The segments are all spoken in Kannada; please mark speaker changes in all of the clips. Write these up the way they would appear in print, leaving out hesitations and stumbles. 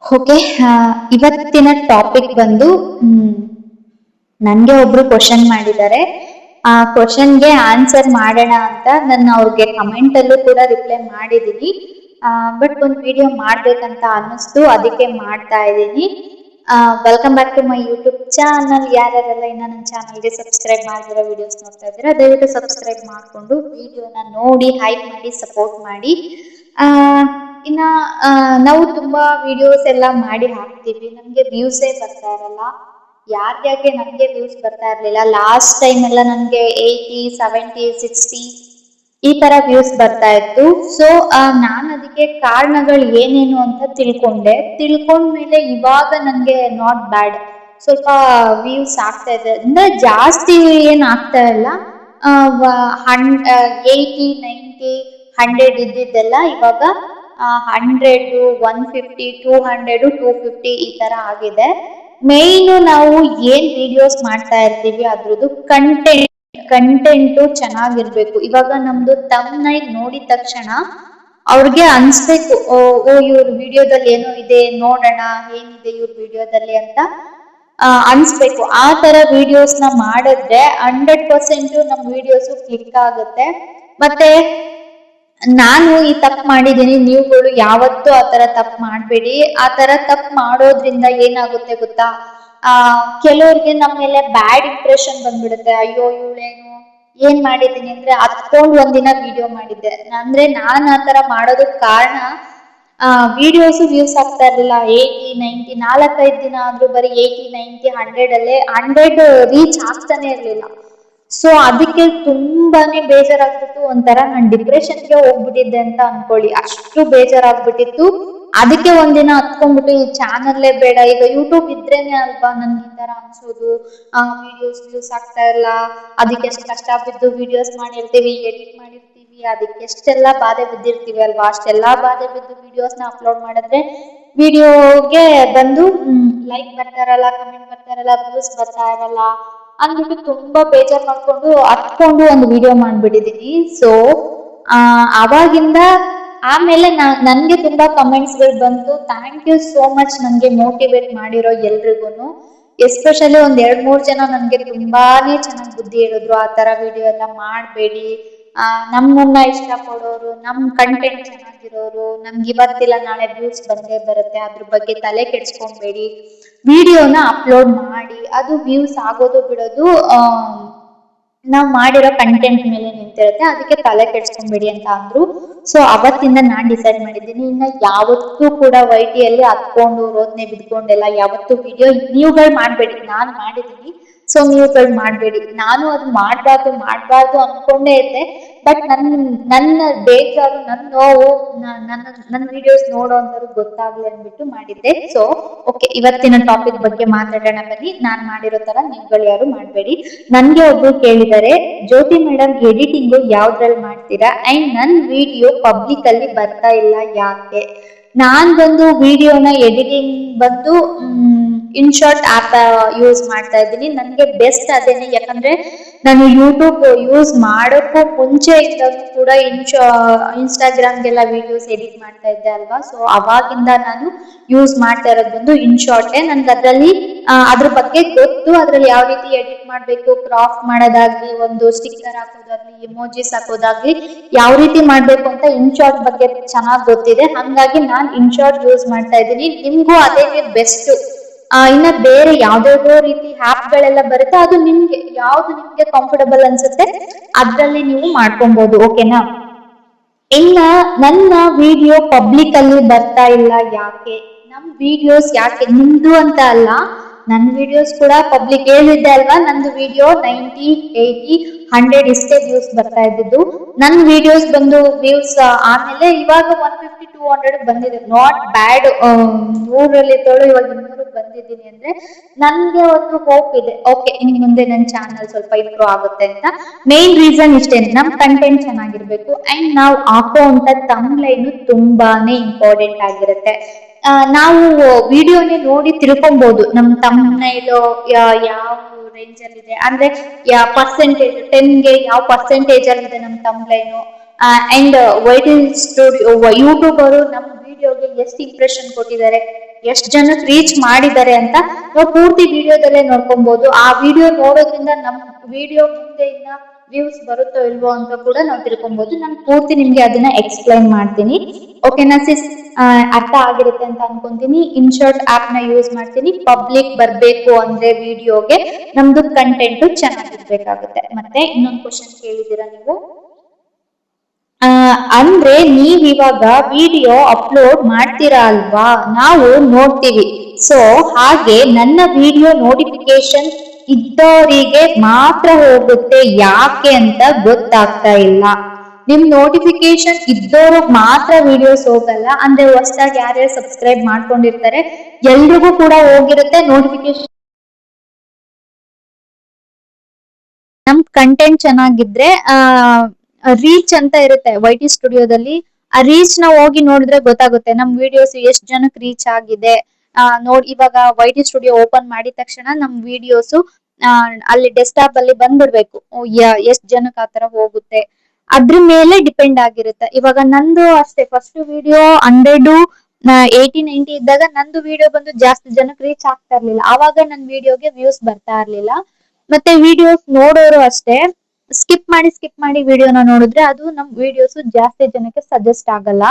Speaker 1: ಓಕೆ. ಇವತ್ತಿನ ಟಾಪಿಕ್ ಬಂದು ಹ್ಮ್, ನನ್ಗೆ ಒಬ್ರು ಕ್ವಶನ್ ಮಾಡಿದ್ದಾರೆ. ಆ ಕ್ವಶನ್ಗೆ ಆನ್ಸರ್ ಮಾಡೋಣ ಅಂತ ನಾನು ಅವ್ರಿಗೆ ಕಮೆಂಟ್ ಅಲ್ಲೂ ಕೂಡ ರಿಪ್ಲೈ ಮಾಡಿದ್ದೀನಿ. ಬಟ್ ಒಂದು ವಿಡಿಯೋ ಮಾಡ್ಬೇಕಂತ ಅನ್ನಿಸ್ತು, ಅದಕ್ಕೆ ಮಾಡ್ತಾ ಇದ್ದೀನಿ. Welcome back to my YouTube channel. ಯಾರ್ಯಾರೆಲ್ಲ ಇನ್ನ ನನ್ನ ಚಾನಲ್ಗೆ ಸಬ್ಸ್ಕ್ರೈಬ್ ಮಾಡ್ದಿರೋ ವಿಡಿಯೋಸ್ ನೋಡ್ತಾ ಇದ್ದೀರಾ, ದಯವಿಟ್ಟು ಸಬ್ಸ್ಕ್ರೈಬ್ ಮಾಡ್ಕೊಂಡು ವಿಡಿಯೋನ ನೋಡಿ ಹೈಪ್ ಮಾಡಿ ಸಪೋರ್ಟ್ ಮಾಡಿ. ಆ ಇನ್ನ ನಾವು ತುಂಬಾ ವಿಡಿಯೋಸ್ ಎಲ್ಲ ಮಾಡಿ ಹಾಕ್ತಿವಿ, ನಮ್ಗೆ ವ್ಯೂಸೇ ಬರ್ತಾ ಇರಲ್ಲ. ಯಾರ್ಯಾಕೆ ನನ್ಗೆ ವ್ಯೂಸ್ ಬರ್ತಾ ಇರ್ಲಿಲ್ಲ, ಲಾಸ್ಟ್ ಟೈಮ್ ಎಲ್ಲ ನನ್ಗೆ 80, 70, 60 ಈ ತರ ವ್ಯೂಸ್ ಬರ್ತಾ ಇತ್ತು. ಸೊ ನಾನ್ ಅದಕ್ಕೆ ಕಾರಣಗಳು ಏನೇನು ಅಂತ ತಿಳ್ಕೊಂಡ್ಮೇಲೆ ಇವಾಗ ನನ್ಗೆ ನಾಟ್ ಬ್ಯಾಡ್, ಸ್ವಲ್ಪ ವ್ಯೂಸ್ ಆಗ್ತಾ ಇದೆ. ಅಂದ್ರೆ ಜಾಸ್ತಿ ಏನ್ ಆಗ್ತಾ ಇಲ್ಲ. 80, 90, 100 ಇದ್ದಿದ್ದೆಲ್ಲ ಇವಾಗ 100, 150, 200, 250 ಈ ತರ ಆಗಿದೆ. ಮೇಯ್ನು ನಾವು ಏನ್ ವಿಡಿಯೋಸ್ ಮಾಡ್ತಾ ಇರ್ತೀವಿ ಅದ್ರದ್ದು ಕಂಟೆಂಟು ಚೆನ್ನಾಗಿರ್ಬೇಕು. ಇವಾಗ ನಮ್ದು ತಮ್ನೈಲ್ ನೋಡಿದ ತಕ್ಷಣ ಅವ್ರಿಗೆ ಅನ್ಸ್ಬೇಕು, ಓ ಇವ್ರ ವಿಡಿಯೋದಲ್ಲಿ ಏನೋ ಇದೆ, ನೋಡೋಣ ಏನಿದೆ ಇವ್ರ ವಿಡಿಯೋದಲ್ಲಿ ಅಂತ ಅನ್ಸ್ಬೇಕು. ಆ ತರ ವಿಡಿಯೋಸ್ ನ ಮಾಡಿದ್ರೆ 100% ನಮ್ ವಿಡಿಯೋಸ್ ಕ್ಲಿಕ್ ಆಗುತ್ತೆ. ಮತ್ತೆ ನಾನು ಈ ತಪ್ಪು ಮಾಡಿದೀನಿ, ನೀವುಗಳು ಯಾವತ್ತೂ ಆ ತರ ತಪ್ಪು ಮಾಡ್ಬೇಡಿ. ಆ ತರ ತಪ್ಪು ಮಾಡೋದ್ರಿಂದ ಏನಾಗುತ್ತೆ ಗೊತ್ತಾ, ಆ ಕೆಲವ್ರಿಗೆ ನಮ್ಮ ಮೇಲೆ ಬ್ಯಾಡ್ ಇಂಪ್ರೆಷನ್ ಬಂದ್ಬಿಡುತ್ತೆ. ಅಯ್ಯೋ ಇವಳೇನು ಏನ್ ಮಾಡಿದೀನಿ ಅಂದ್ರೆ ಹತ್ಕೊಂಡ್ ಒಂದಿನ ವಿಡಿಯೋ ಮಾಡಿದ್ದೆ ಅಂದ್ರೆ ನಾನ್ ಆತರ ಮಾಡೋದಕ್ ಕಾರಣ, ವಿಡಿಯೋಸ್ ವ್ಯೂಸ್ ಆಗ್ತಾ ಇರ್ಲಿಲ್ಲ. 80, 90 4-5 ದಿನ ಆದ್ರೂ ಬರೀ 80, 90, 100 ಅಲ್ಲೇ 100 ರೀಚ್ ಆಗ್ತಾನೆ ಇರ್ಲಿಲ್ಲ. ಸೊ ಅದಕ್ಕೆ ತುಂಬಾನೇ ಬೇಜಾರಾಗ್ಬಿಟ್ಟು ಒಂಥರ ನಾನ್ ಡಿಪ್ರೆಷನ್ಗೆ ಹೋಗ್ಬಿಟ್ಟಿದ್ದೆ ಅಂತ ಅನ್ಕೊಳ್ಳಿ, ಅಷ್ಟು ಬೇಜಾರಾಗ್ಬಿಟ್ಟಿತ್ತು. ಅದಕ್ಕೆ ಒಂದಿನ ಹತ್ಕೊಂಡ್ಬಿಟ್ಟು ಈ ಚಾನಲ್ಲೇ ಬೇಡ, ಈಗ ಯೂಟ್ಯೂಬ್ ಇದ್ರೇನೆ ಅಲ್ವಾ ನನ್ಗೆ ಈ ತರ ಅನ್ಸೋದು. ವಿಡಿಯೋಸ್ ವ್ಯೂಸ್ ಆಗ್ತಾ ಇಲ್ಲ, ಅದಕ್ಕೆ ಎಷ್ಟು ಕಷ್ಟ ಬಿದ್ದು ವಿಡಿಯೋಸ್ ಮಾಡಿರ್ತೀವಿ, ಎಡಿಟ್ ಮಾಡಿರ್ತೀವಿ, ಅದಕ್ಕೆ ಎಷ್ಟೆಲ್ಲಾ ಬಾಧೆ ಬಿದ್ದಿರ್ತೀವಿ ಅಲ್ವಾ. ಅಷ್ಟೆಲ್ಲಾ ಬಾಧೆ ಬಿದ್ದು ವಿಡಿಯೋಸ್ ನ ಅಪ್ಲೋಡ್ ಮಾಡಿದ್ರೆ ವಿಡಿಯೋಗೆ ಬಂದು ಲೈಕ್ ಬರ್ತಾ ಇರಲ್ಲ, ಕಮೆಂಟ್ ಬರ್ತಾ ಇರಲ್ಲ, ವ್ಯೂಸ್ ಬರ್ತಾ ಇರಲ್ಲ ಅಂದ್ಬಿಟ್ಟು ತುಂಬಾ ಬೇಜಾರ್ ಮಾಡ್ಕೊಂಡು ಹತ್ಕೊಂಡು ಒಂದು ವಿಡಿಯೋ ಮಾಡ್ಬಿಟ್ಟಿದೀನಿ. ಸೊ ಅವಾಗಿಂದ ಆಮೇಲೆ ನನ್ಗೆ ತುಂಬಾ ಕಮೆಂಟ್ಸ್ ಗಳು ಬಂತು. ಥ್ಯಾಂಕ್ ಯು ಸೋ ಮಚ್ ನನ್ಗೆ ಮೋಟಿವೇಟ್ ಮಾಡಿರೋ ಎಲ್ರಿಗೂನು. ಎಸ್ಪೆಷಲಿ ಒಂದ್ 2-3 ಜನ ನನ್ಗೆ ತುಂಬಾನೇ ಚೆನ್ನಾಗ್ ಬುದ್ಧಿ ಹೇಳಿದ್ರು, ಆ ತರ ವಿಡಿಯೋ ಎಲ್ಲ ಮಾಡ್ಬೇಡಿ. ನಮ್ಮನ್ನ ಇಷ್ಟ ಪಡೋರು, ನಮ್ ಕಂಟೆಂಟ್ ಚೆನ್ನಾಗಿರೋರು, ನಮ್ಗೆ ಇವತ್ತಿಲ್ಲ ನಾಳೆ ವ್ಯೂಸ್ ಬಂದೇ ಬರುತ್ತೆ, ಅದ್ರ ಬಗ್ಗೆ ತಲೆ ಕೆಡ್ಸ್ಕೊಂಬೇಡಿ, ವಿಡಿಯೋನ ಅಪ್ಲೋಡ್ ಮಾಡಿ. ಅದು ವ್ಯೂಸ್ ಆಗೋದು ಬಿಡೋದು ನಾವ್ ಮಾಡಿರೋ ಕಂಟೆಂಟ್ ಮೇಲೆ ನಿಂತಿರುತ್ತೆ, ಅದಕ್ಕೆ ತಲೆ ಕೆಡ್ಸ್ಕೊಂಬೇಡಿ ಅಂತ ಅಂದ್ರು. ಸೊ ಅವತ್ತಿಂದ ನಾನ್ ಡಿಸೈಡ್ ಮಾಡಿದ್ದೀನಿ, ಇನ್ನ ಯಾವತ್ತೂ ಕೂಡ ವೈಟಿಯಲ್ಲಿ ಹತ್ಕೊಂಡು ರೋದ್ನೆ ಬಿದ್ಕೊಂಡೆಲ್ಲ ಯಾವತ್ತೂ ವಿಡಿಯೋ ನೀವುಗಳು ಮಾಡ್ಬೇಡಿ. ನಾನ್ ಮಾಡಿದೀನಿ, ಸೊ ನೀವುಗಳು ಮಾಡ್ಬೇಡಿ. ನಾನು ಅದು ಮಾಡ್ಬಾರ್ದು ಅನ್ಕೊಂಡೇ ಇದ್ದೆ. ಬಟ್ ನನ್ನ ಬೇಜಾರು, ನನ್ನ ನೋವು ನನ್ನ ವಿಡಿಯೋಸ್ ನೋಡೋಂಥವ್ರು ಗೊತ್ತಾಗ್ಲಿ ಅಂದ್ಬಿಟ್ಟು ಮಾಡಿದ್ದೆ. ಸೊ ಓಕೆ, ಇವತ್ತಿನ ಟಾಪಿಕ್ ಬಗ್ಗೆ ಮಾತಾಡೋಣ ಬನ್ನಿ. ನಾನ್ ಮಾಡಿರೋ ತರ ನೀವುಗಳು ಯಾರು ಮಾಡ್ಬೇಡಿ. ನನ್ಗೆ ಒಬ್ರು ಕೇಳಿದ್ದಾರೆ, ಜ್ಯೋತಿ ಮೇಡಮ್ ಎಡಿಟಿಂಗು ಯಾವ್ದ್ರಲ್ಲಿ ಮಾಡ್ತೀರಾ ಅಂಡ್ ನನ್ ವಿಡಿಯೋ ಪಬ್ಲಿಕ್ ಅಲ್ಲಿ ಬರ್ತಾ ಇಲ್ಲ ಯಾಕೆ? ನಾನ್ ಬಂದು ವಿಡಿಯೋನ ಎಡಿಟಿಂಗ್ ಬಂದು ಇನ್ಶಾರ್ಟ್ ಆಪ್ ಯೂಸ್ ಮಾಡ್ತಾ ಇದ್ದೀನಿ. ನನ್ಗೆ ಬೆಸ್ಟ್ ಅದೇನೆ, ಯಾಕಂದ್ರೆ ನಾನು ಯೂಟ್ಯೂಬ್ ಯೂಸ್ ಮಾಡೋಕ್ಕೂ ಮುಂಚೆ ಇಂದನೂ ಕೂಡ ಇನ್ಸ್ಟಾಗ್ರಾಮ್ಗೆಲ್ಲ ವಿಡಿಯೋಸ್ ಎಡಿಟ್ ಮಾಡ್ತಾ ಇದ್ದೆ ಅಲ್ವಾ. ಸೊ ಅವಾಗಿಂದ ನಾನು ಯೂಸ್ ಮಾಡ್ತಾ ಇರೋದು ಬಂದು ಇನ್ಶಾರ್ಟೇ. ನನ್ಗೆ ಅದ್ರಲ್ಲಿ ಅದ್ರ ಬಗ್ಗೆ ಗೊತ್ತು, ಅದ್ರಲ್ಲಿ ಯಾವ ರೀತಿ ಎಡಿಟ್ ಮಾಡ್ಬೇಕು, ಕ್ರಾಫ್ ಮಾಡೋದಾಗ್ಲಿ, ಒಂದು ಸ್ಟಿಕ್ಕರ್ ಹಾಕೋದಾಗ್ಲಿ, ಇಮೋಜಿಸ್ ಹಾಕೋದಾಗ್ಲಿ, ಯಾವ ರೀತಿ ಮಾಡ್ಬೇಕು ಅಂತ ಇನ್ಶಾರ್ಟ್ ಬಗ್ಗೆ ಚೆನ್ನಾಗ್ ಗೊತ್ತಿದೆ. ಹಂಗಾಗಿ ನಾನ್ ಇನ್ಶಾರ್ಟ್ ಯೂಸ್ ಮಾಡ್ತಾ ಇದ್ದೀನಿ. ನಿಮ್ಗೂ ಅದೇನೆ ಬೆಸ್ಟ್. ಇನ್ನ ಬೇರೆ ಯಾವ್ದಾವ್ದೋ ರೀತಿ ಆಪ್ ಗಳೆಲ್ಲ ಬರುತ್ತೆ, ಅದು ನಿಮ್ಗೆ ಕಂಫರ್ಟಬಲ್ ಅನ್ಸುತ್ತೆ ಅದ್ರಲ್ಲಿ ನೀವು ಮಾಡ್ಕೊಬಹುದು. ಓಕೆನಾ? ಇನ್ನ ನನ್ನ ವಿಡಿಯೋ ಪಬ್ಲಿಕ್ ಅಲ್ಲಿ ಬರ್ತಾ ಇಲ್ಲ ಯಾಕೆ? ನಮ್ ವಿಡಿಯೋಸ್ ಯಾಕೆ, ನಿಮ್ದು ಅಂತ ಅಲ್ಲ, ನನ್ನ ವಿಡಿಯೋಸ್ ಕೂಡ ಪಬ್ಲಿಕ್ ಹೇಳಿದ್ದೆ ಅಲ್ವಾ, ನಂದು ವಿಡಿಯೋ 90, 80, 100 ಇಷ್ಟೇ ವ್ಯೂಸ್ ಬರ್ತಾ ಇದ್ದಿದ್ದು. ನನ್ನ ವಿಡಿಯೋಸ್ ಬಂದು ವ್ಯೂಸ್ ಆಮೇಲೆ ಇವಾಗ 150, 200 ಬಂದಿದೆ. Not bad. 100ರಲ್ಲಿ ಇದ್ದೋಳು ಇವಾಗ 200 ಬಂದಿದ್ದೀನಿ ಅಂದ್ರೆ ನನ್ಗೆ ಒಂದು ಹೋಪ್ ಇದೆ. ಓಕೆ, ಇನ್ ಮುಂದೆ ನನ್ನ ಚಾನಲ್ ಸ್ವಲ್ಪ ಇಂಪ್ರೂವ್ ಆಗುತ್ತೆ ಅಂತ. ಮೇನ್ ರೀಸನ್ ಇಷ್ಟೇನೆ, ನಮ್ ಕಂಟೆಂಟ್ ಚೆನ್ನಾಗಿರ್ಬೇಕು ಅಂಡ್ ನಾವು ಹಾಕೋ ಅಂತ ತಮ್ಲೈನ್ ತುಂಬಾನೇ ಇಂಪಾರ್ಟೆಂಟ್ ಆಗಿರುತ್ತೆ. ನಾವು ವಿಡಿಯೋನೇ ನೋಡಿ ತಿಳ್ಕೊಬಹುದು ನಮ್ ತಮ್ನೈಲು ಯಾವ ರೇಂಜ್ ಅಲ್ಲಿ ಇದೆ, ಅಂದ್ರೆ ಯಾವ ಪರ್ಸೆಂಟೇಜ್, 10ಗೆ ಯಾವ ಪರ್ಸೆಂಟೇಜ್ ಅಲ್ಲಿ ಇದೆ ನಮ್ ತಮ್ಲೈನು. ಅಂಡ್ ವೈಟಿ ಸ್ಟುಡಿಯೋ ಯೂಟ್ಯೂಬ್ ಅವರು ನಮ್ ವಿಡಿಯೋಗೆ ಎಷ್ಟು ಇಂಪ್ರೆಷನ್ ಕೊಟ್ಟಿದ್ದಾರೆ, ಎಷ್ಟ್ ಜನಕ್ಕೆ ರೀಚ್ ಮಾಡಿದ್ದಾರೆ ಅಂತ ನಾವು ಪೂರ್ತಿ ವಿಡಿಯೋದಲ್ಲೇ ನೋಡ್ಕೊಬಹುದು. ಆ ವಿಡಿಯೋ ನೋಡೋದ್ರಿಂದ ನಮ್ ವಿಡಿಯೋ ಮುಂದೆ ಇನ್ನ ವ್ಯೂಸ್ ಬರುತ್ತೋ ಇಲ್ವೋ ಅಂತ ಕೂಡ ನಾವು ತಿಳ್ಕೊಬಹುದು. ನಾನು ಪೂರ್ತಿ ನಿಮ್ಗೆ ಅದನ್ನ ಎಕ್ಸ್ಪ್ಲೈನ್ ಮಾಡ್ತೀನಿ. ಓಕೆನಾ ಸಿಸ್? ಅರ್ಥ ಆಗಿರುತ್ತೆ ಅಂತ ಅನ್ಕೊಂತೀನಿ. ಇನ್ಶಾರ್ಟ್ ಆಪ್ ನ ಯೂಸ್ ಮಾಡ್ತೀನಿ. ಪಬ್ಲಿಕ್ ಬರ್ಬೇಕು ಅಂದ್ರೆ ವಿಡಿಯೋಗೆ ನಮ್ದು ಕಂಟೆಂಟ್ ಚೆನ್ನಾಗಿರ್ಬೇಕಾಗುತ್ತೆ. ಮತ್ತೆ ಇನ್ನೊಂದು ಕ್ವಶನ್ ಕೇಳಿದೀರಾ ನೀವು, ಅಂದ್ರೆ ನೀವ್ ಇವಾಗ ವಿಡಿಯೋ ಅಪ್ಲೋಡ್ ಮಾಡ್ತೀರಾ ಅಲ್ವಾ, ನಾವು ನೋಡ್ತೀವಿ. ಸೊ ಹಾಗೆ ನನ್ನ ವಿಡಿಯೋ ನೋಟಿಫಿಕೇಶನ್ ಇದ್ದವರಿಗೆ ಮಾತ್ರ ಹೋಗುತ್ತೆ, ಯಾಕೆ ಅಂತ ಗೊತ್ತಾಗ್ತಾ ಇಲ್ಲ. ನಿಮ್ ನೋಟಿಫಿಕೇಶನ್ ಇದ್ದವರು ಮಾತ್ರ ವಿಡಿಯೋಸ್ ಹೋಗಲ್ಲ. ಅಂದ್ರೆ ಹೊಸದಾಗಿ ಯಾರ್ಯಾರು ಸಬ್ಸ್ಕ್ರೈಬ್ ಮಾಡ್ಕೊಂಡಿರ್ತಾರೆ ಎಲ್ರಿಗೂ ಕೂಡ ಹೋಗಿರುತ್ತೆ ನೋಟಿಫಿಕೇಶನ್. ನಮ್ ಕಂಟೆಂಟ್ ಚೆನ್ನಾಗಿದ್ರೆ ರೀಚ್ ಅಂತ ಇರುತ್ತೆ ವೈ ಟಿ ಸ್ಟುಡಿಯೋದಲ್ಲಿ. ಆ ರೀಚ್ ನ ಹೋಗಿ ನೋಡಿದ್ರೆ ಗೊತ್ತಾಗುತ್ತೆ ನಮ್ ವಿಡಿಯೋಸ್ ಎಷ್ಟ್ ಜನಕ್ಕೆ ರೀಚ್ ಆಗಿದೆ. ಇವಾಗ ವೈ ಟಿ ಸ್ಟುಡಿಯೋ ಓಪನ್ ಮಾಡಿದ ತಕ್ಷಣ ನಮ್ ವಿಡಿಯೋಸ್ ಅಲ್ಲಿ ಡೆಸ್ಕ್ಟಾಪ್ ಅಲ್ಲಿ ಬಂದ್ಬಿಡ್ಬೇಕು. ಎಷ್ಟ್ ಜನಕ್ಕೆ ಆತರ ಹೋಗುತ್ತೆ ಅದ್ರ ಮೇಲೆ ಡಿಪೆಂಡ್ ಆಗಿರುತ್ತೆ. ಇವಾಗ ನಂದು ಅಷ್ಟೇ, ಫಸ್ಟ್ ವಿಡಿಯೋ 100 80-90 ಇದ್ದಾಗ ನಂದು ವಿಡಿಯೋ ಬಂದು ಜಾಸ್ತಿ ಜನಕ್ಕೆ ರೀಚ್ ಆಗ್ತಾ ಇರ್ಲಿಲ್ಲ. ಆವಾಗ ನನ್ ವಿಡಿಯೋಗೆ ವ್ಯೂಸ್ ಬರ್ತಾ ಇರ್ಲಿಲ್ಲ. ಮತ್ತೆ ವಿಡಿಯೋಸ್ ನೋಡೋರು ಅಷ್ಟೇ, ಸ್ಕಿಪ್ ಮಾಡಿ ವಿಡಿಯೋನ ನೋಡಿದ್ರೆ ಅದು ನಮ್ ವಿಡಿಯೋಸ್ ಜಾಸ್ತಿ ಜನಕ್ಕೆ ಸಜೆಸ್ಟ್ ಆಗಲ್ಲ.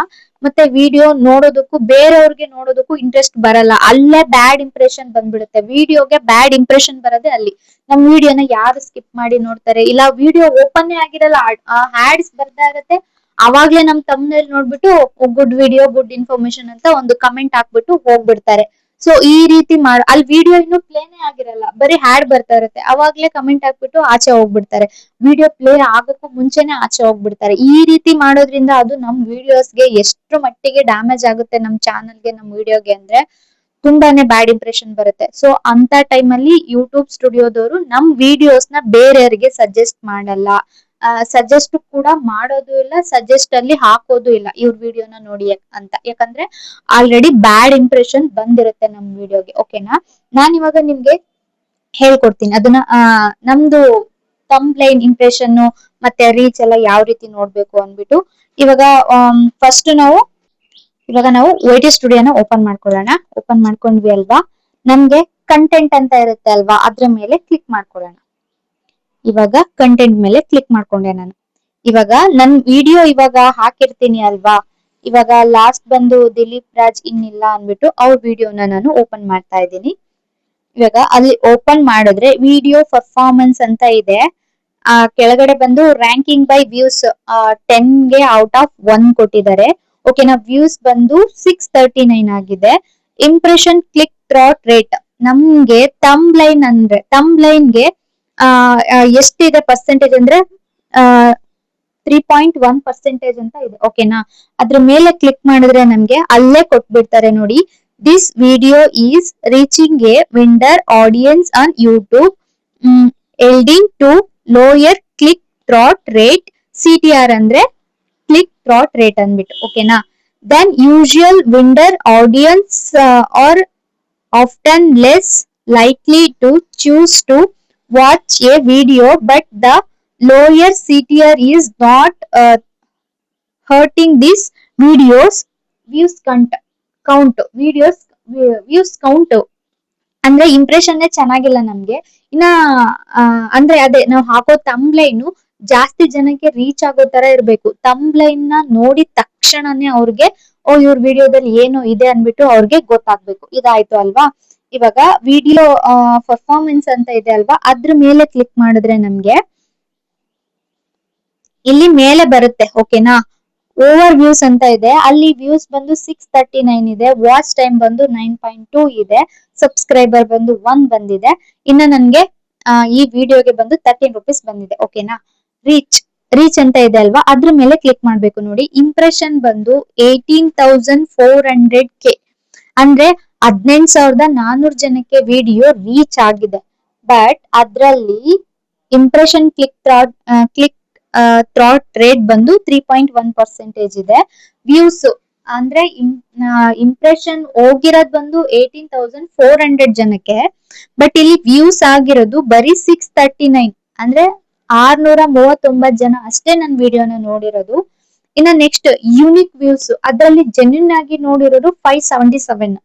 Speaker 1: ಮತ್ತೆ ವಿಡಿಯೋ ನೋಡೋದಕ್ಕೂ ಬೇರೆಯವ್ರಿಗೆ ನೋಡೋದಕ್ಕೂ ಇಂಟ್ರೆಸ್ಟ್ ಬರಲ್ಲ. ಅಲ್ಲೇ ಬ್ಯಾಡ್ ಇಂಪ್ರೆಷನ್ ಬಂದ್ಬಿಡುತ್ತೆ. ವಿಡಿಯೋಗೆ ಬ್ಯಾಡ್ ಇಂಪ್ರೆಷನ್ ಬರೋದೇ ಅಲ್ಲಿ. ನಮ್ ವಿಡಿಯೋನ ಯಾರು ಸ್ಕಿಪ್ ಮಾಡಿ ನೋಡ್ತಾರೆ, ಇಲ್ಲ ವಿಡಿಯೋ ಓಪನ್ ಆಗಿರಲ್ಲ, ಆಡ್ಸ್ ಬರ್ತಾ ಇರತ್ತೆ, ಅವಾಗ್ಲೇ ನಮ್ ತಮ್ಮನೇಲಿ ನೋಡ್ಬಿಟ್ಟು ಗುಡ್ ವಿಡಿಯೋ ಗುಡ್ ಇನ್ಫಾರ್ಮೇಶನ್ ಅಂತ ಒಂದು ಕಮೆಂಟ್ ಹಾಕ್ಬಿಟ್ಟು ಹೋಗ್ಬಿಡ್ತಾರೆ. ಸೊ ಈ ರೀತಿ ಅಲ್ಲಿ ವಿಡಿಯೋ ಇನ್ನು ಪ್ಲೇನೇ ಆಗಿರಲ್ಲ, ಬರೀ ಹ್ಯಾಡ್ ಬರ್ತಾ ಇರುತ್ತೆ, ಅವಾಗ್ಲೇ ಕಮೆಂಟ್ ಹಾಕ್ಬಿಟ್ಟು ಆಚೆ ಹೋಗ್ಬಿಡ್ತಾರೆ. ವಿಡಿಯೋ ಪ್ಲೇ ಆಗಕ್ಕೂ ಮುಂಚೆನೆ ಆಚೆ ಹೋಗ್ಬಿಡ್ತಾರೆ. ಈ ರೀತಿ ಮಾಡೋದ್ರಿಂದ ಅದು ನಮ್ ವಿಡಿಯೋಸ್ಗೆ ಎಷ್ಟು ಮಟ್ಟಿಗೆ ಡ್ಯಾಮೇಜ್ ಆಗುತ್ತೆ ನಮ್ ಚಾನಲ್ಗೆ, ನಮ್ ವಿಡಿಯೋಗೆ ಅಂದ್ರೆ ತುಂಬಾನೇ ಬ್ಯಾಡ್ ಇಂಪ್ರೆಷನ್ ಬರುತ್ತೆ. ಸೊ ಅಂತ ಟೈಮ್ ಅಲ್ಲಿ ಯೂಟ್ಯೂಬ್ ಸ್ಟುಡಿಯೋದವರು ನಮ್ ವಿಡಿಯೋಸ್ ನ ಬೇರೆಯವರಿಗೆ ಸಜೆಸ್ಟ್ ಮಾಡಲ್ಲ, ಸಜೆಸ್ಟ್ ಕೂಡ ಮಾಡೋದು ಇಲ್ಲ, ಸಜೆಸ್ಟ್ ಅಲ್ಲಿ ಹಾಕೋದು ಇಲ್ಲ ಇವ್ರ ವಿಡಿಯೋನ ನೋಡಿ ಅಂತ. ಯಾಕಂದ್ರೆ ಆಲ್ರೆಡಿ ಬ್ಯಾಡ್ ಇಂಪ್ರೆಷನ್ ಬಂದಿರುತ್ತೆ ನಮ್ ವಿಡಿಯೋಗೆ. ಓಕೆನಾ? ನಾನ್ ಇವಾಗ ನಿಮ್ಗೆ ಹೇಳ್ಕೊಡ್ತೀನಿ ಅದನ್ನ. ನಮ್ದು ಥಂಬ್ನೈಲ್ ಇಂಪ್ರೆಷನ್ ಮತ್ತೆ ರೀಚ್ ಎಲ್ಲ ಯಾವ ರೀತಿ ನೋಡ್ಬೇಕು ಅಂದ್ಬಿಟ್ಟು ಇವಾಗ ನಾವು ವೈ ಟಿ ಸ್ಟುಡಿಯೋನ ಓಪನ್ ಮಾಡ್ಕೊಳ್ಳೋಣ. ಓಪನ್ ಮಾಡ್ಕೊಂಡ್ವಿ ಅಲ್ವಾ, ನಮ್ಗೆ ಕಂಟೆಂಟ್ ಅಂತ ಇರುತ್ತೆ ಅಲ್ವಾ, ಅದ್ರ ಮೇಲೆ ಕ್ಲಿಕ್ ಮಾಡ್ಕೊಳ್ಳೋಣ. ಇವಾಗ ಕಂಟೆಂಟ್ ಮೇಲೆ ಕ್ಲಿಕ್ ಮಾಡ್ಕೊಂಡೆ ನಾನು. ಇವಾಗ ನನ್ ವಿಡಿಯೋ ಇವಾಗ ಹಾಕಿರ್ತೀನಿ ಅಲ್ವಾ, ಇವಾಗ ಲಾಸ್ಟ್ ಬಂದು ದಿಲೀಪ್ ರಾಜ್ ಇನ್ನಿಲ್ಲ ಅಂದ್ಬಿಟ್ಟು ಅವ್ರ ವಿಡಿಯೋನ ನಾನು ಓಪನ್ ಮಾಡ್ತಾ ಇದ್ದೀನಿ. ಇವಾಗ ಅಲ್ಲಿ ಓಪನ್ ಮಾಡಿದ್ರೆ ವಿಡಿಯೋ ಪರ್ಫಾರ್ಮೆನ್ಸ್ ಅಂತ ಇದೆ. ಕೆಳಗಡೆ ಬಂದು ರ್ಯಾಂಕಿಂಗ್ ಬೈ ವ್ಯೂಸ್ 10ಗೆ ಔಟ್ ಆಫ್ 1 ಕೊಟ್ಟಿದ್ದಾರೆ. ಓಕೆನಾ? ವ್ಯೂಸ್ ಬಂದು 639 ಆಗಿದೆ. ಇಂಪ್ರೆಷನ್ ಕ್ಲಿಕ್ ಥ್ರಾಟ್ ರೇಟ್ ನಮ್ಗೆ ತಮ್ಲೈನ್ಗೆ ಎಷ್ಟಿದೆ ಪರ್ಸೆಂಟೇಜ್ ಅಂದ್ರೆ 3.1% ಅಂತ ಇದೆ. ಓಕೆನಾ? ಅದ್ರ ಮೇಲೆ ಕ್ಲಿಕ್ ಮಾಡಿದ್ರೆ ನಮ್ಗೆ ಅಲ್ಲೇ ಕೊಟ್ಬಿಡ್ತಾರೆ ನೋಡಿ, this video is reaching a wider audience on YouTube leading to lower click through rate, CTR ಅಂದ್ರೆ ಕ್ಲಿಕ್ ಥ್ರಾಟ್ ರೇಟ್ ಅಂದ್ಬಿಟ್ಟು. ಓಕೆನಾ? Then usually wider audience are often less likely to choose to watch a video, but the lower CTR is not hurting this videos views count. ಅಂದ್ರೆ ಇಂಪ್ರೆಷನ್ ಚೆನ್ನಾಗಿಲ್ಲ ನಮ್ಗೆ. ಇನ್ನ ಅಂದ್ರೆ ಅದೇ ನಾವು ಹಾಕೋ ತಮ್ಲೈನು ಜಾಸ್ತಿ ಜನಕ್ಕೆ ರೀಚ್ ಆಗೋ ತರ ಇರ್ಬೇಕು. ತಮ್ಲೈನ್ ನ ನೋಡಿದ ತಕ್ಷಣನೇ ಅವ್ರಿಗೆ ಇವ್ರ ವಿಡಿಯೋದಲ್ಲಿ ಏನೋ ಇದೆ ಅನ್ಬಿಟ್ಟು ಅವ್ರಿಗೆ ಗೊತ್ತಾಗ್ಬೇಕು. ಇದಾಯ್ತು ಅಲ್ವಾ? ಇವಾಗ ವಿಡಿಯೋ ಪರ್ಫಾರ್ಮೆನ್ಸ್ ಅಂತ ಇದೆ ಅಲ್ವಾ, ಅದ್ರ ಮೇಲೆ ಕ್ಲಿಕ್ ಮಾಡಿದ್ರೆ ನಮ್ಗೆ ಇಲ್ಲಿ ಮೇಲೆ ಬರುತ್ತೆ. ಓಕೆನಾ? ಓವರ್ ವ್ಯೂಸ್ ಅಂತ ಇದೆ, ಅಲ್ಲಿ ವ್ಯೂಸ್ ಬಂದು 639 ಇದೆ, ವಾಚ್ ಟೈಮ್ ಬಂದು 9.2 ಇದೆ, ಸಬ್ಸ್ಕ್ರೈಬರ್ ಬಂದು 1 ಬಂದಿದೆ. ಇನ್ನ ನನ್ಗೆ ಈ ವಿಡಿಯೋಗೆ ಬಂದು 13 ರೂಪೀಸ್ ಬಂದಿದೆ. ಓಕೆನಾ? ರೀಚ್ ಅಂತ ಇದೆ ಅಲ್ವಾ, ಅದ್ರ ಮೇಲೆ ಕ್ಲಿಕ್ ಮಾಡ್ಬೇಕು ನೋಡಿ. ಇಂಪ್ರೆಷನ್ ಬಂದು 18,400K ಅಂದ್ರೆ 18,400 ಜನಕ್ಕೆ ವಿಡಿಯೋ ರೀಚ್ ಆಗಿದೆ. ಬಟ್ ಅದ್ರಲ್ಲಿ ಇಂಪ್ರೆಷನ್ ಕ್ಲಿಕ್ ಥ್ರಾಟ್ ರೇಟ್ ಬಂದು 3.1% ಇದೆ. ವ್ಯೂಸ್ ಅಂದ್ರೆ ಇಂಪ್ರೆಷನ್ ಹೋಗಿರೋದ್ ಬಂದು 18,400 ಜನಕ್ಕೆ, ಬಟ್ ಇಲ್ಲಿ ವ್ಯೂಸ್ ಆಗಿರೋದು ಬರೀ 639 ಅಂದ್ರೆ 639 ಜನ ಅಷ್ಟೇ ನನ್ ವಿಡಿಯೋನ ನೋಡಿರೋದು. ಇನ್ನ ನೆಕ್ಸ್ಟ್ ಯೂನಿಕ್ ವ್ಯೂಸ್, ಅದ್ರಲ್ಲಿ ಜೆನ್ಯೂನ್ ಆಗಿ ನೋಡಿರೋದು 577.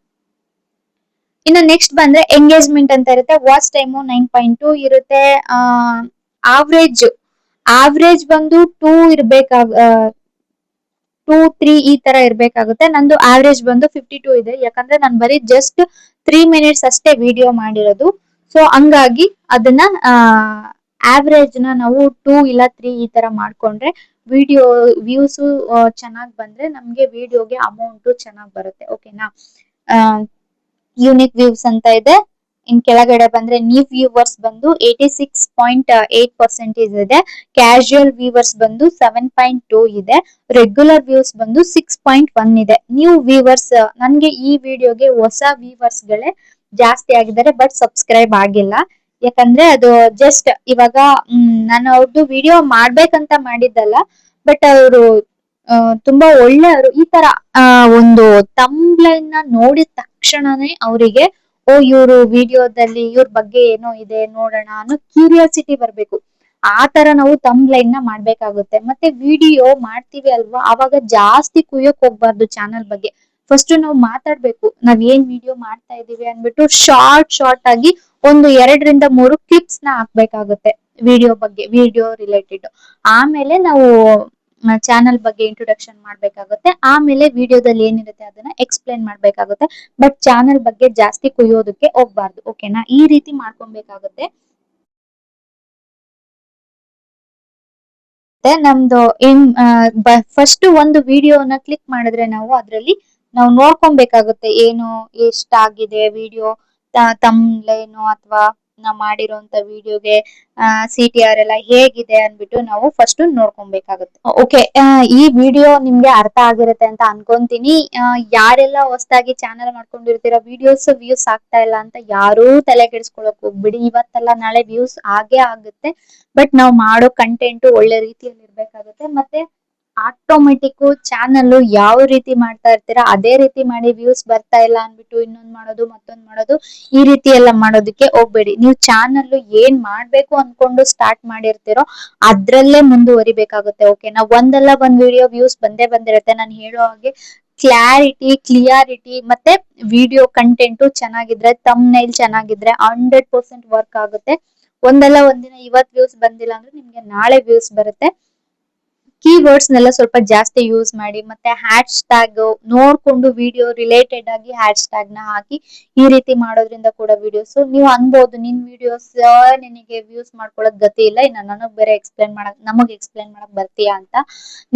Speaker 1: ಇನ್ನು ನೆಕ್ಸ್ಟ್ ಬಂದ್ರೆ ಎಂಗೇಜ್ಮೆಂಟ್ ಅಂತ ಇರುತ್ತೆ. ವಾಚ್ ಟೈಮು 9.2 ಇರುತ್ತೆ. ಆವ್ರೇಜ್ ಆವ್ರೇಜ್ ಬಂದು 2 ಇರ್ಬೇಕಾಗ 2-3 ಈ ತರ ಇರ್ಬೇಕಾಗುತ್ತೆ. ನಂದು ಆವ್ರೇಜ್ ಬಂದು 52 ಇದೆ, ಯಾಕಂದ್ರೆ ನಾನು ಬರೀ ಜಸ್ಟ್ 3 ಮಿನಿಟ್ಸ್ ಅಷ್ಟೇ ವಿಡಿಯೋ ಮಾಡಿರೋದು. ಸೊ ಹಂಗಾಗಿ ಅದನ್ನ ಆವ್ರೇಜ್ ನ ನಾವು 2 ಇಲ್ಲ 3 ಈ ತರ ಮಾಡ್ಕೊಂಡ್ರೆ ವಿಡಿಯೋ ವ್ಯೂಸ್ ಚೆನ್ನಾಗ್ ಬಂದ್ರೆ ನಮ್ಗೆ ವಿಡಿಯೋಗೆ ಅಮೌಂಟ್ ಚೆನ್ನಾಗ್ ಬರುತ್ತೆ. ಓಕೆನಾ. ಯೂನಿಕ್ ವ್ಯೂಸ್ ಅಂತ ಇದೆ. ಇನ್ ಕೆಳಗಡೆ ಬಂದ್ರೆ ನ್ಯೂ ವ್ಯೂವರ್ಸ್ ಬಂದು 86.8% ಇದೆ. ಕ್ಯಾಶುಯಲ್ ವ್ಯೂವರ್ಸ್ ಬಂದು 7.2 ಇದೆ. ರೆಗ್ಯುಲರ್ ವ್ಯೂಸ್ ಬಂದು 6.1 ಇದೆ. ನ್ಯೂ ವ್ಯೂವರ್ಸ್ ನನ್ಗೆ ಈ ವಿಡಿಯೋಗೆ ಹೊಸ ವ್ಯೂವರ್ಸ್ ಗಳೇ ಜಾಸ್ತಿ ಆಗಿದ್ದಾರೆ, ಬಟ್ ಸಬ್ಸ್ಕ್ರೈಬ್ ಆಗಿಲ್ಲ. ಯಾಕಂದ್ರೆ ಅದು ಜಸ್ಟ್ ಇವಾಗ ನಾನು ಅವ್ರದ್ದು ವಿಡಿಯೋ ಮಾಡ್ಬೇಕಂತ ಮಾಡಿದ್ದಲ್ಲ, ಬಟ್ ಅವರು ತುಂಬಾ ಒಳ್ಳೆಯವರು. ಈ ತರ ಒಂದು ತಂಬ್ಲೈನ್ ನ ನೋಡಿದ ತಕ್ಷಣನೇ ಅವರಿಗೆ ಓ ಇವರು ವಿಡಿಯೋದಲ್ಲಿ ಇವ್ರ ಬಗ್ಗೆ ಏನೋ ಇದೆ ನೋಡೋಣ ಅನ್ನೋ ಕ್ಯೂರಿಯಾಸಿಟಿ ಬರ್ಬೇಕು. ಆ ತರ ನಾವು ತಂಬ್ಲೈನ್ ನ ಮಾಡ್ಬೇಕಾಗುತ್ತೆ. ಮತ್ತೆ ವಿಡಿಯೋ ಮಾಡ್ತೀವಿ ಅಲ್ವಾ, ಅವಾಗ ಜಾಸ್ತಿ ಕುಯ್ಯಕ್ ಹೋಗ್ಬಾರ್ದು ಚಾನಲ್ ಬಗ್ಗೆ. ಫಸ್ಟ್ ನಾವು ಮಾತಾಡ್ಬೇಕು, ನಾವ್ ಏನ್ ವಿಡಿಯೋ ಮಾಡ್ತಾ ಇದೀವಿ ಅನ್ಬಿಟ್ಟು ಶಾರ್ಟ್ ಆಗಿ ಒಂದು 2 ರಿಂದ 3 ಕ್ಲಿಪ್ಸ್ ನ ಹಾಕ್ಬೇಕಾಗುತ್ತೆ ವಿಡಿಯೋ ಬಗ್ಗೆ, ವಿಡಿಯೋ ರಿಲೇಟೆಡ್. ಆಮೇಲೆ ನಾವು ಚಾನಲ್ ಬಗ್ಗೆ ಇಂಟ್ರೊಡಕ್ಷನ್ ಮಾಡ್ಬೇಕಾಗುತ್ತೆ. ಆಮೇಲೆ ವಿಡಿಯೋದಲ್ಲಿ ಏನಿರುತ್ತೆ ಅದನ್ನ ಎಕ್ಸ್ಪ್ಲೇನ್ ಮಾಡ್ಬೇಕಾಗುತ್ತೆ. ಬಟ್ ಚಾನಲ್ ಬಗ್ಗೆ ಜಾಸ್ತಿ ಕುಯ್ಯೋದಕ್ಕೆ ಹೋಗ್ಬಾರ್ದು. ಓಕೆನಾ. ಈ ರೀತಿ ಮಾಡ್ಕೊಬೇಕಾಗುತ್ತೆ. ನಮ್ದು ಫಸ್ಟ್ ಒಂದು ವಿಡಿಯೋನ ಕ್ಲಿಕ್ ಮಾಡಿದ್ರೆ ನಾವು ಅದ್ರಲ್ಲಿ ನಾವು ನೋಡ್ಕೊಬೇಕಾಗುತ್ತೆ ಏನು ಎಷ್ಟಾಗಿದೆ ವಿಡಿಯೋ, ತಮ್ಲೈನು ಅಥವಾ ನಾವ್ ಮಾಡಿರೋಂತ ವಿಡಿಯೋಗೆ CTR ಎಲ್ಲ ಹೇಗಿದೆ ಅನ್ಬಿಟ್ಟು ನಾವು ಫಸ್ಟ್ ನೋಡ್ಕೊಬೇಕಾಗುತ್ತೆ. ಓಕೆ, ಈ ವಿಡಿಯೋ ನಿಮ್ಗೆ ಅರ್ಥ ಆಗಿರುತ್ತೆ ಅಂತ ಅನ್ಕೊಂತೀನಿ. ಯಾರೆಲ್ಲ ಹೊಸದಾಗಿ ಚಾನಲ್ ಮಾಡ್ಕೊಂಡಿರ್ತೀರ, ವಿಡಿಯೋಸ್ ವ್ಯೂಸ್ ಆಗ್ತಾ ಇಲ್ಲ ಅಂತ ಯಾರೂ ತಲೆ ಕೆಡಿಸ್ಕೊಳಕ್ ಹೋಗ್ಬಿಡಿ. ಇವತ್ತಲ್ಲ ನಾಳೆ ವ್ಯೂಸ್ ಆಗೇ ಆಗುತ್ತೆ. ಬಟ್ ನಾವ್ ಮಾಡೋ ಕಂಟೆಂಟ್ ಒಳ್ಳೆ ರೀತಿಯಲ್ಲಿ ಇರ್ಬೇಕಾಗುತ್ತೆ. ಮತ್ತೆ ಆಟೋಮೆಟಿಕ್ ಚಾನಲ್ ಯಾವ ರೀತಿ ಮಾಡ್ತಾ ಇರ್ತೀರಾ ಅದೇ ರೀತಿ ಮಾಡಿ, ವ್ಯೂಸ್ ಬರ್ತಾ ಇಲ್ಲ ಅನ್ಬಿಟ್ಟು ಇನ್ನೊಂದ್ ಮಾಡೋದು ಮತ್ತೊಂದ್ ಮಾಡೋದು ಈ ರೀತಿ ಎಲ್ಲ ಮಾಡೋದಕ್ಕೆ ಹೋಗ್ಬೇಡಿ. ನೀವು ಚಾನಲ್ ಏನ್ ಮಾಡ್ಬೇಕು ಅನ್ಕೊಂಡು ಸ್ಟಾರ್ಟ್ ಮಾಡಿರ್ತೀರೋ ಅದ್ರಲ್ಲೇ ಮುಂದುವರಿಬೇಕಾಗುತ್ತೆ. ಓಕೆನಾ. ಒಂದಲ್ಲ ಒಂದ್ ವಿಡಿಯೋ ವ್ಯೂಸ್ ಬಂದೇ ಬಂದಿರುತ್ತೆ. ನಾನು ಹೇಳೋ ಹಾಗೆ ಕ್ಲಿಯಾರಿಟಿ ಮತ್ತೆ ವಿಡಿಯೋ ಕಂಟೆಂಟ್ ಚೆನ್ನಾಗಿದ್ರೆ, ತಮ್ನೈಲ್ ಚೆನ್ನಾಗಿದ್ರೆ 100% ವರ್ಕ್ ಆಗುತ್ತೆ. ಒಂದಲ್ಲ ಒಂದಿನ ಇವತ್ ವ್ಯೂಸ್ ಬಂದಿಲ್ಲ ಅಂದ್ರೆ ನಿಮ್ಗೆ ನಾಳೆ ವ್ಯೂಸ್ ಬರುತ್ತೆ. ಕೀವರ್ಡ್ಸ್ ನೆಲ್ಲ ಸ್ವಲ್ಪ ಜಾಸ್ತಿ ಯೂಸ್ ಮಾಡಿ. ಮತ್ತೆ ಹ್ಯಾಶ್ ಟ್ಯಾಗ್ ನೋಡ್ಕೊಂಡು ವಿಡಿಯೋ ರಿಲೇಟೆಡ್ ಆಗಿ ಹ್ಯಾಶ್ ಟ್ಯಾಗ್ ನ ಹಾಕಿ ಈ ರೀತಿ ಮಾಡೋದ್ರಿಂದ ಕೂಡ ವಿಡಿಯೋಸ್ ನೀವು ಅನ್ಬೋದು, ನಿನ್ ವಿಡಿಯೋಸ್ ನಿನಗೆ ವ್ಯೂಸ್ ಮಾಡ್ಕೊಳಕ್ ಗತಿ ಇಲ್ಲ, ಇನ್ನ ನನಗ್ ಬೇರೆ ನಮಗ್ ಎಕ್ಸ್ಪ್ಲೇನ್ ಮಾಡಕ್ ಬರ್ತೀಯಾ ಅಂತ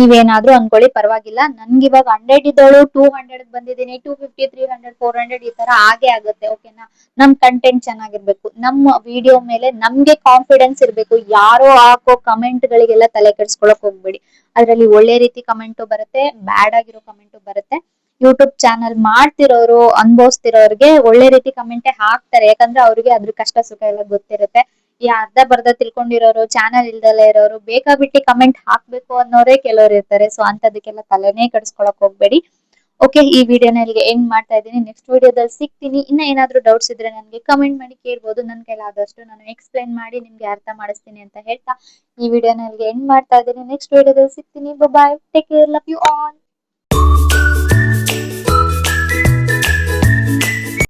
Speaker 1: ನೀವೇನಾದ್ರೂ ಅನ್ಕೊಳ್ಳಿ, ಪರವಾಗಿಲ್ಲ. ನನ್ಗೆ ಇವಾಗ 100 ಇದ್ದೋಳು 200 ಬಂದಿದ್ದೀನಿ, 250, 300, 400 ಈ ತರ ಆಗೇ ಆಗುತ್ತೆ. ಓಕೆನಾ. ನಮ್ ಕಂಟೆಂಟ್ ಚೆನ್ನಾಗಿರ್ಬೇಕು, ನಮ್ಮ ವಿಡಿಯೋ ಮೇಲೆ ನಮ್ಗೆ ಕಾನ್ಫಿಡೆನ್ಸ್ ಇರ್ಬೇಕು. ಯಾರೋ ಹಾಕೋ ಕಮೆಂಟ್ ಗಳಿಗೆಲ್ಲ ತಲೆ ಕೆಡ್ಸ್ಕೊಳಕ್ ಹೋಗ್ಬೇಡಿ. ಅದ್ರಲ್ಲಿ ಒಳ್ಳೆ ರೀತಿ ಕಮೆಂಟು ಬರುತ್ತೆ, ಬ್ಯಾಡ್ ಆಗಿರೋ ಕಮೆಂಟು ಬರುತ್ತೆ. ಯೂಟ್ಯೂಬ್ ಚಾನಲ್ ಮಾಡ್ತಿರೋರು, ಅನ್ಭವಿಸ್ತಿರೋರ್ಗೆ ಒಳ್ಳೆ ರೀತಿ ಕಮೆಂಟೇ ಹಾಕ್ತಾರೆ. ಯಾಕಂದ್ರೆ ಅವ್ರಿಗೆ ಅದ್ರ ಕಷ್ಟ ಸುಖ ಎಲ್ಲ ಗೊತ್ತಿರುತ್ತೆ. ಈ ಅರ್ಧ ಬರ್ಧ ತಿಳ್ಕೊಂಡಿರೋರು, ಚಾನಲ್ ಇಲ್ದಲೇ ಇರೋರು, ಬೇಕಾಬಿಟ್ಟಿ ಕಮೆಂಟ್ ಹಾಕ್ಬೇಕು ಅನ್ನೋರೇ ಕೆಲವ್ರು ಇರ್ತಾರೆ. ಸೊ ಅಂತದಕ್ಕೆಲ್ಲ ತಲೆನೇ ಕೆಡ್ಸ್ಕೊಳಕ್ ಹೋಗ್ಬೇಡಿ. ಓಕೆ, ಈ ವಿಡಿಯೋನ ಇಲ್ಲಿಗೆ ಎಂಡ್ ಮಾಡ್ತಾ ಇದ್ದೀನಿ. ನೆಕ್ಸ್ಟ್ ವಿಡಿಯೋದಲ್ಲಿ ಸಿಗ್ತೀನಿ. ಇನ್ನ ಏನಾದ್ರೂ ಡೌಟ್ಸ್ ಇದ್ರೆ ನನಗೆ ಕಮೆಂಟ್ ಮಾಡಿ ಕೇಳ್ಬೋದು. ನನ್ನ ಕೈಲಾದಷ್ಟು ನಾನು ಎಕ್ಸ್ಪ್ಲೈನ್ ಮಾಡಿ ನಿಮ್ಗೆ ಅರ್ಥ ಮಾಡಿಸ್ತೀನಿ ಅಂತ ಹೇಳ್ತಾ ಈ ವಿಡಿಯೋನ ಇಲ್ಲಿಗೆ ಎಂಡ್ ಮಾಡ್ತಾ ಇದ್ದೀನಿ. ನೆಕ್ಸ್ಟ್ ವಿಡಿಯೋದಲ್ಲಿ ಸಿಗ್ತೀನಿ. Bye, take care, love you all.